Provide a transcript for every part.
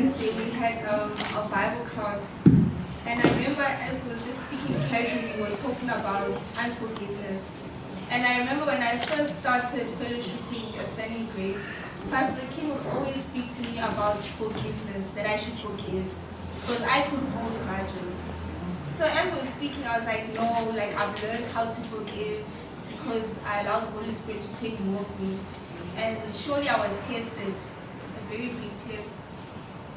Wednesday we had a Bible class, and I remember as we were just speaking casually, we were talking about unforgiveness. And I remember when I first started fellowshipping at Standing Grace, Pastor Kim would always speak to me about forgiveness, that I should forgive, because I could hold grudges. So as we were speaking, I was like, no, like I've learned how to forgive because I allow the Holy Spirit to take more of me. And surely I was tested, a very big test.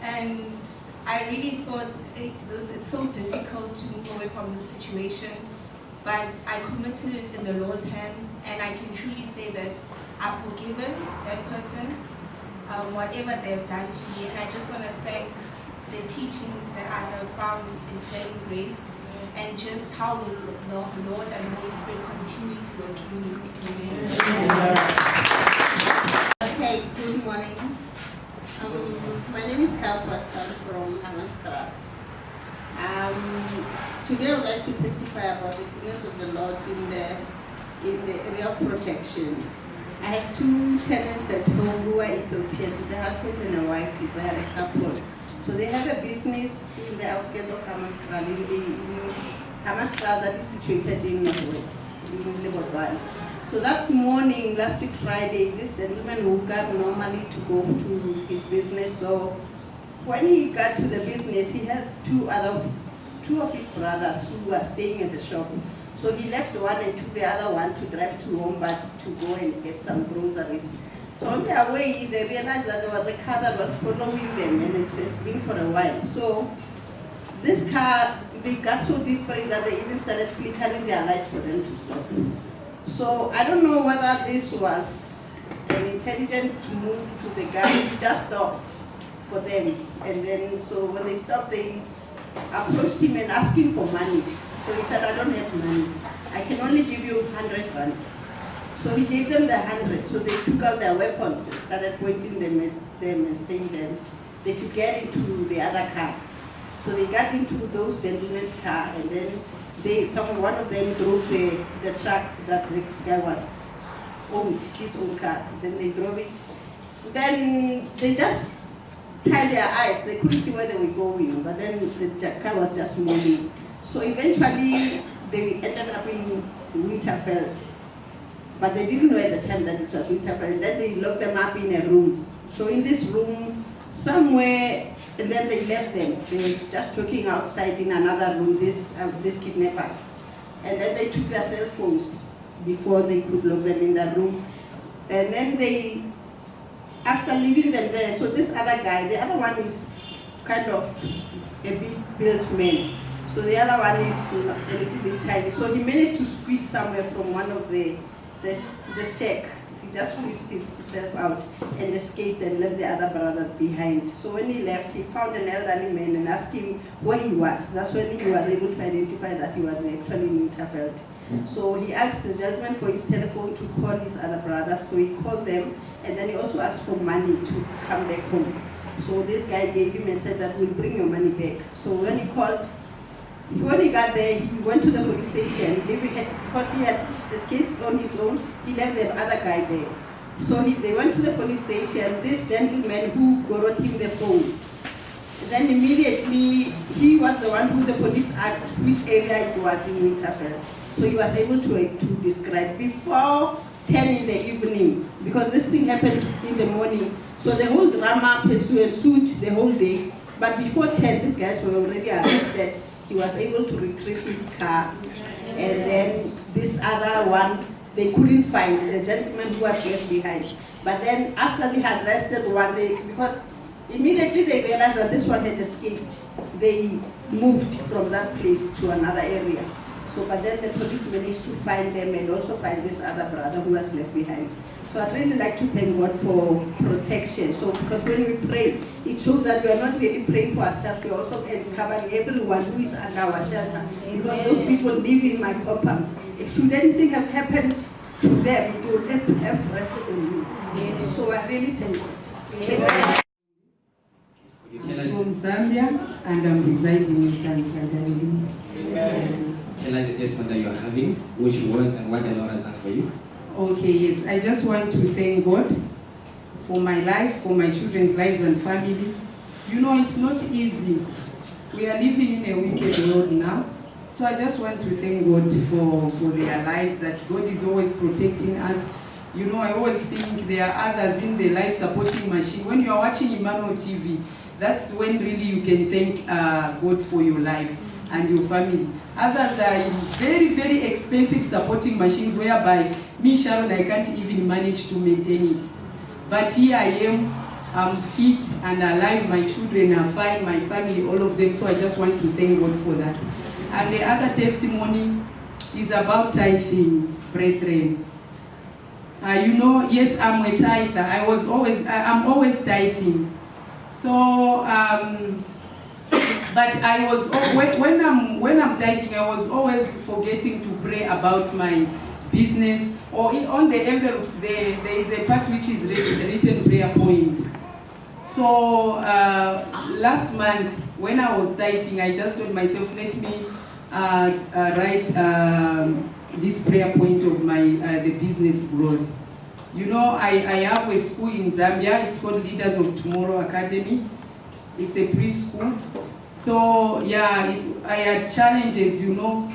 And I really thought it's so difficult to move away from this situation. But I committed it in the Lord's hands, and I can truly say that I've forgiven that person, whatever they've done to me. And I just want to thank the teachings that I have found in Standing Grace, and just how the Lord and the Holy Spirit continue to work in me. Okay, good morning. My name is Kalpa from Hamaskara. Today I would like to testify about the goodness of the Lord in the area of protection. I have two tenants at home who are Ethiopians. It's a husband and a wife. They are a couple. So they have a business in the outskirts of Hamaskara, Hamaskara that is situated in Northwest, in Lebodwan. So that morning, last week Friday, this gentleman woke up normally to go to his business. So when he got to the business, he had two of his brothers who were staying at the shop. So he left one and took the other one to drive to Wombats to go and get some groceries. So on their way, they realized that there was a car that was following them, and it's been for a while. So this car, they got so desperate that they even started flickering their lights for them to stop. So I don't know whether this was an intelligent move to the guy. He just stopped for them. And then, so when they stopped, they approached him and asked him for money. So he said, I don't have money. I can only give you 100 rand. So he gave them the 100. So they took out their weapons and started pointing them at them and saying that they should get into the other car. So they got into those gentlemen's car, and then one of them drove the truck that this guy was owned, his own car. Then they drove it. Then they just tied their eyes. They couldn't see where they were going, but then the car was just moving. So eventually they ended up in Winterfeld. But they didn't know at the time that it was Winterfeld. And then they locked them up in a room. So in this room, somewhere, and then they left them. They were just talking outside in another room, these kidnappers. And then they took their cell phones before they could lock them in that room. And then after leaving them there, so this other guy, the other one is kind of a big built man. So the other one is a little bit tiny. So he managed to squeeze somewhere from one of the shack. He just squeezed himself out and escaped and left the other brother behind. So when he left, he found an elderly man and asked him where he was. That's when he was able to identify that he was actually in Winterfeld. So he asked the gentleman for his telephone to call his other brothers. So he called them, and then he also asked for money to come back home. So this guy gave him and said that we'll bring your money back. So when he got there, he went to the police station. Because he had escaped on his own, he left the other guy there. So they went to the police station. This gentleman who borrowed him the phone, then immediately he was the one who the police asked which area it was in Winterfeld. So he was able to describe before 10 in the evening, because this thing happened in the morning. So the whole drama ensued the whole day. But before 10, these guys were already arrested. He was able to retrieve his car. And then this other one, they couldn't find the gentleman who was left behind. But then after they had arrested one, because immediately they realized that this one had escaped, they moved from that place to another area. So, but then the police managed to find them and also find this other brother who was left behind. So I'd really like to thank God for protection. So because when we pray, it shows that we are not really praying for ourselves, we are also covering everyone who is under our shelter. Because those people live in my compound. If should anything have happened to them, it would have rested on you. Yes. So I really thank God. I'm from Zambia and I'm residing in San. Tell us the testimony that you are having, which was and what the Lord has done for you. Okay, yes. I just want to thank God for my life, for my children's lives and family, You know, it's not easy. We are living in a wicked world now. So I just want to thank God for their lives, that God is always protecting us. You know, I always think there are others in the life supporting machine. When you are watching Emmanuel TV, that's when really you can thank God for your life and your family. Others are in very, very expensive supporting machines whereby me, Sharon, I can't even manage to maintain it. But here I am, I'm fit and alive, my children are fine, my family, all of them, so I just want to thank God for that. And the other testimony is about tithing, brethren. You know, yes, I'm a tither. I'm always tithing. So, but I was when I'm tithing, I was always forgetting to pray about my business. Or on the envelopes, there is a part which is written prayer point. So last month, when I was tithing, I just told myself, let me write this prayer point of my the business growth. You know, I have a school in Zambia. It's called Leaders of Tomorrow Academy. It's a preschool. So yeah, I had challenges, you know.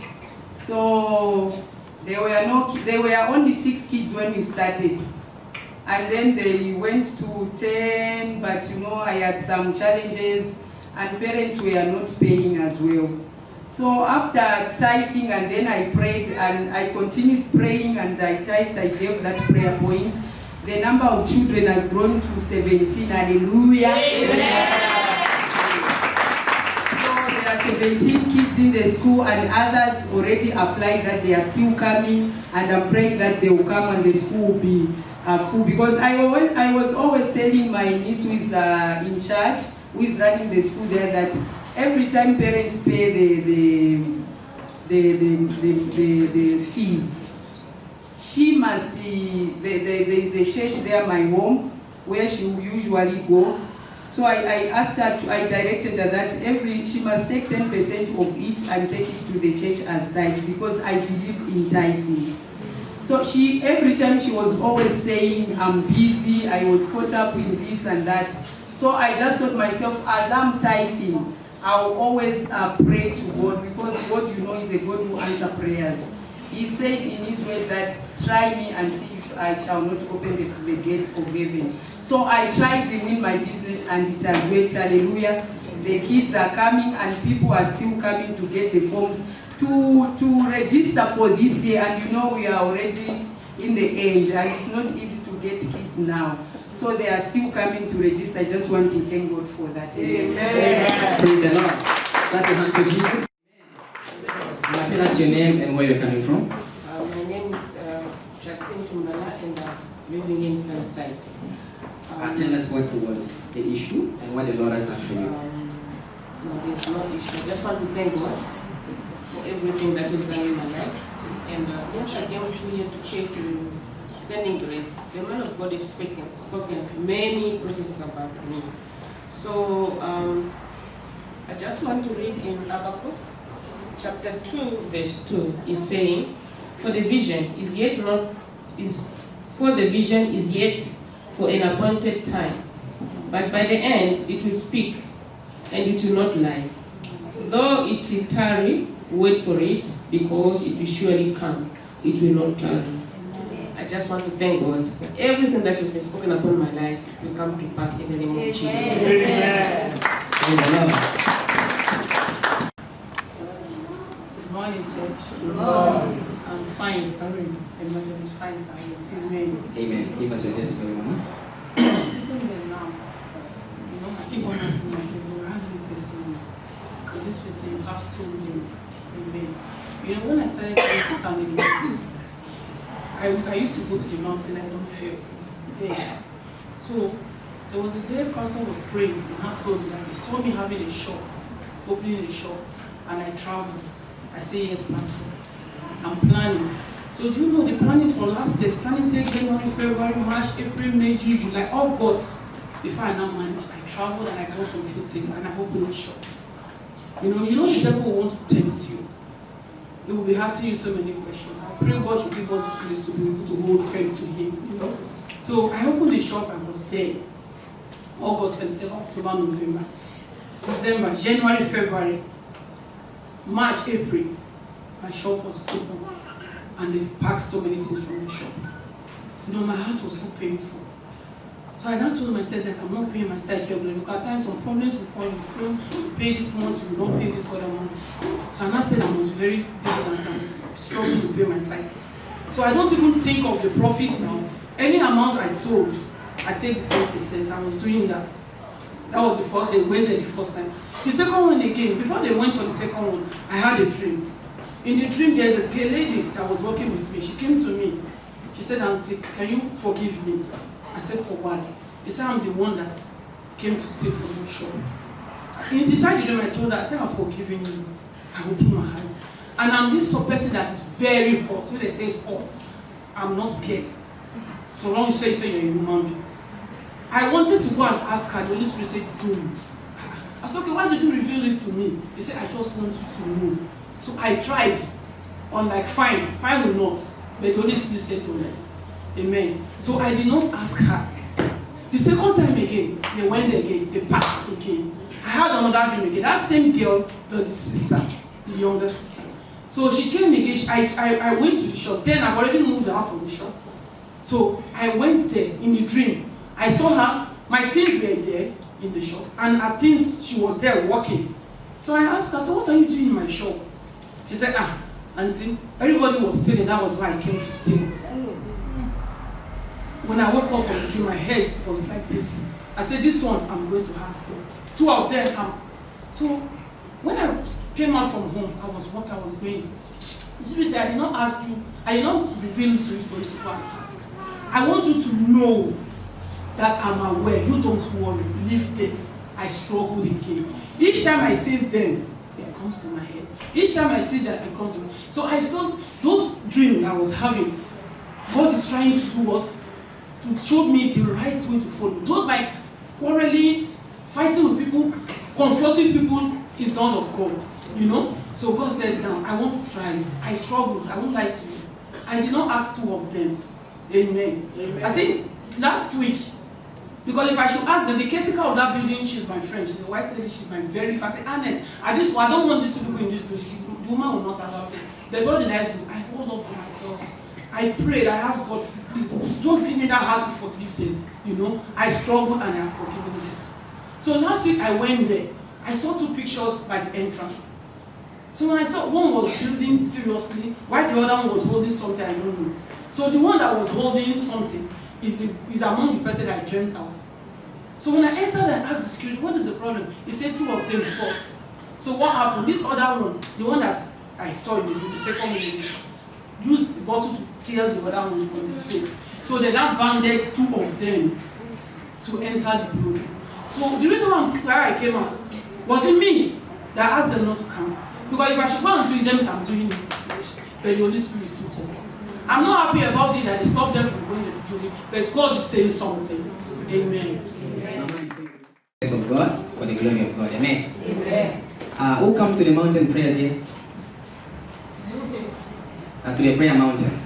So there were only 6 kids when we started, and then they went to 10. But you know, I had some challenges, and parents were not paying as well. So after tithing, and then I prayed, and I continued praying, and I tithed, I gave that prayer point. The number of children has grown to 17. Hallelujah. Amen. So there are 17 kids in the school, and others already applied that they are still coming, and I'm praying that they will come and the school will be full. Because I was always telling my niece who is in charge, who is running the school there, that every time parents pay the fees, she must, there is a church there, my home, where she will usually go. So I asked her, I directed her that she must take 10% of it and take it to the church as tithe, because I believe in tithing. So every time she was always saying, I'm busy, I was caught up in this and that. So I just thought myself, as I'm tithing, I'll always pray to God, because God, you know, is a God who answers prayers. He said in his word that, try me and see if I shall not open the gates of heaven. So I tried him in my business, and it has worked. Hallelujah. The kids are coming, and people are still coming to get the forms to register for this year. And you know, we are already in the end, and it's not easy to get kids now. So they are still coming to register. I just want to thank God for that. Amen. Amen. Praise the Lord. Clap your hand for Jesus. Tell us your name and where you're coming from. My name is Justine Tumbala, and I'm living in Sunnyside. Tell us what was the issue and what the Lord has done for you. No, there's no issue. I just want to thank God for everything that He's done in my life. And since I came to here to check Standing Grace, the man of God has spoken many prophecies about me. So I just want to read in Habakkuk chapter 2, verse 2 is saying, for the vision is yet for an appointed time, but by the end it will speak, and it will not lie. Though it will tarry, wait for it, because it will surely come. It will not tarry. I just want to thank God. So everything that has been spoken upon my life will come to pass in the name of Jesus. Amen. Good morning, church. Good morning. I'm fine. Everybody is fine. Amen. Amen. Give us your testimony. I'm sitting there now. You know, I keep on asking myself, Lord, how do you testimony? So this person, you have so many. Amen. You know, when I started to Standing Grace, I used to go to the mountain. I don't feel there. So there was a day pastor was praying, and I told me that he saw me having a shop, opening a shop, and I traveled. I say, yes, pastor. I'm planning. So do you know the planning for last year? The planning takes January, February, March, April, May, June, July, August. Before I now managed, I traveled and I got some few things and I opened a shop. You know the devil will want to tempt you. He will be asking you so many questions. I pray God should give us the grace to be able to hold firm to Him. You know. So I opened a shop. I was there. August, September, October, November, December, January, February, March, April, my shop was open and they packed so many things from the shop. You know, my heart was so painful. So I now told myself that I'm not paying my tithe regularly because at times some problems will come, you fail to pay this month, you don't pay this other month. So I now said I was very vigilant and struggling to pay my tithe. So I don't even think of the profit now. Any amount I sold, I take the 10%. I was doing that. That was the first, they went there the first time. The second one again, before they went for the second one, I had a dream. In the dream, there's a lady that was working with me. She came to me. She said, Auntie, can you forgive me? I said, for what? She said, I'm the one that came to steal from your shop. Inside the dream, I told her, I said, I'm forgiving you. I opened my eyes. And I'm this sort of person that is very hot. When they say hot, I'm not scared. So long as you say you're a human being. I wanted to go and ask her. The Holy Spirit said, don't. I said, okay, why did you reveal it to me? He said, I just want you to know. So I tried. On like, fine will not. But the Holy Spirit said, don't. Amen. So I did not ask her. The second time again, they went there again, they packed again. I had another dream again. That same girl, the sister, the younger sister. So she came again. I went to the shop. Then I've already moved out from the shop. So I went there in the dream. I saw her. My things were there in the shop. And her things, she was there working. So I asked her, so what are you doing in my shop? She said, Auntie, everybody was stealing. That was why I came to steal. When I woke up from the dream, my head was like this. I said, this one, I'm going to hospital. Two of them, So when I came out from home, I was going. The Spirit said, I did not ask you, I did not reveal to you for you to go and ask. I want you to know that I'm aware. You don't worry. Leave them. I struggled again. Each time I see them, it comes to my head. Each time I see that, it comes to me. So I felt those dreams I was having, God is trying to do what? To show me the right way to follow. Those by quarreling, fighting with people, confronting people is not of God. You know? So God said, now, I want to try. I struggled. I won't lie to you. I did not ask two of them. Amen. Amen. I think last week, because if I should ask them, the caretaker of that building, she's my friend. She's a white lady. She's my very fast. I said, Annette, I don't want these two people in this building. The woman will not allow me. But what did I do? I hold up to myself. I prayed. I asked God, please, just give me that heart to forgive them. You know, I struggled and I have forgiven them. So last week I went there. I saw two pictures by the entrance. So when I saw one was building seriously, while the other one was holding something, I don't know. So the one that was holding something is among the person I dreamt of. So when I entered and asked the security, what is the problem? He said two of them fought. So what happened? This other one, the one that I saw in the second one, used the bottle to tear the other one on his face. So they now banded two of them to enter the building. So the reason why I came out wasn't me that asked them not to come. Because if I should go and do it, I'm doing it. But the Holy Spirit took over. I'm not happy about it that they stopped them from going to the building, but God is saying something. Amen. Of God for the glory of God. Amen. Amen. Who come to the mountain prayers here? To the prayer mountain.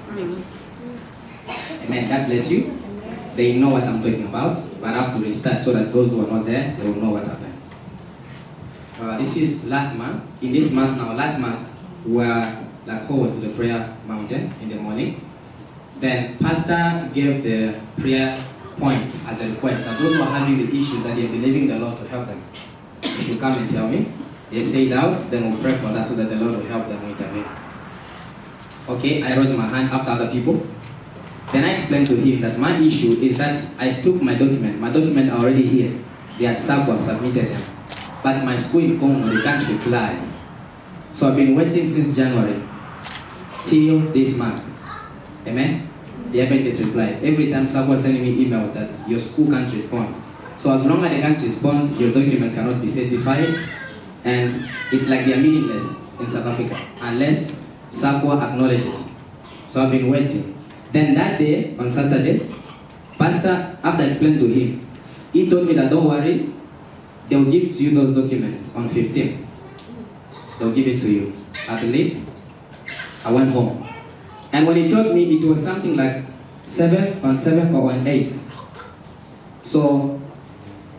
Amen. God bless you. They know what I'm talking about, but I have to restart so that those who are not there, they will know what happened. This is last month. In this month now, last month, we were like host to the prayer mountain in the morning. Then Pastor gave the prayer points as a request that those who are having the issues that they are believing the Lord to help them, they should come and tell me. They say it out, then we'll pray for that so that the Lord will help them intervene. Okay, I raised my hand after other people. Then I explained to him that my issue is that I took my document. My document are already here. They had submitted them. But my school in Congo, they can't reply. So I've been waiting since January till this month. Amen? They haven't yet replied. Every time someone sending me emails that your school can't respond. So as long as they can't respond, your document cannot be certified. And it's like they're meaningless in South Africa unless SACWA acknowledge it. So I've been waiting. Then that day, on Saturday, Pastor, after I explained to him, he told me that don't worry, they'll give to you those documents on 15th. They'll give it to you. I believe. I went home. And when he told me, it was something like 7 on 7 or on 8. So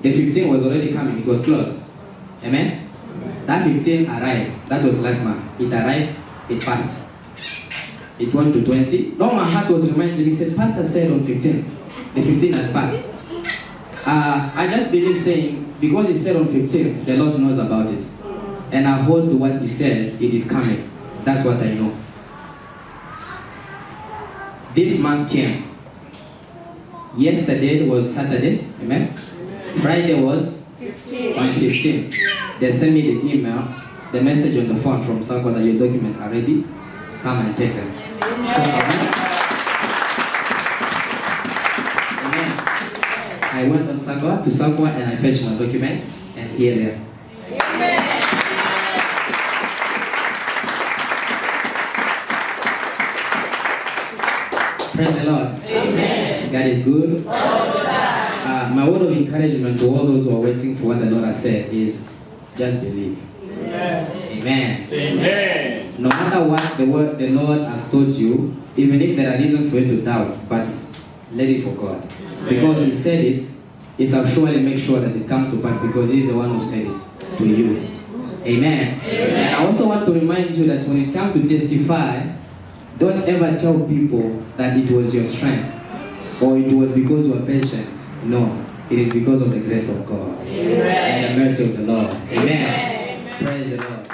The 15 was already coming, it was close. Amen? That 15 arrived. That was last month. It arrived, it passed. It went to 20. Now my heart was reminding me, said, Pastor said on 15. The 15 has passed. I just believe saying, because he said on 15, the Lord knows about it. And I hold to what he said, it is coming. That's what I know. This month came. Yesterday was Saturday, amen? Friday was 15. On 15. They sent me the email, the message on the phone from someone that your documents are ready. Come and take them. So, amen. I went on Sakwa to Sakwa and I fetched my documents and here they are. Amen. Praise the Lord. Amen. God is good. My word of encouragement to all those who are waiting for what the Lord has said is just believe. Amen. Amen. Amen. No matter what the Lord has told you, even if there are reasons for you to doubt, but let it for God. Because He said it, He shall surely make sure that it comes to pass because He is the one who said it to you. Amen. Amen. And I also want to remind you that when it comes to testify, don't ever tell people that it was your strength or it was because you were patient. No, it is because of the grace of God. Amen. And the mercy of the Lord. Amen. Amen. Praise the Lord.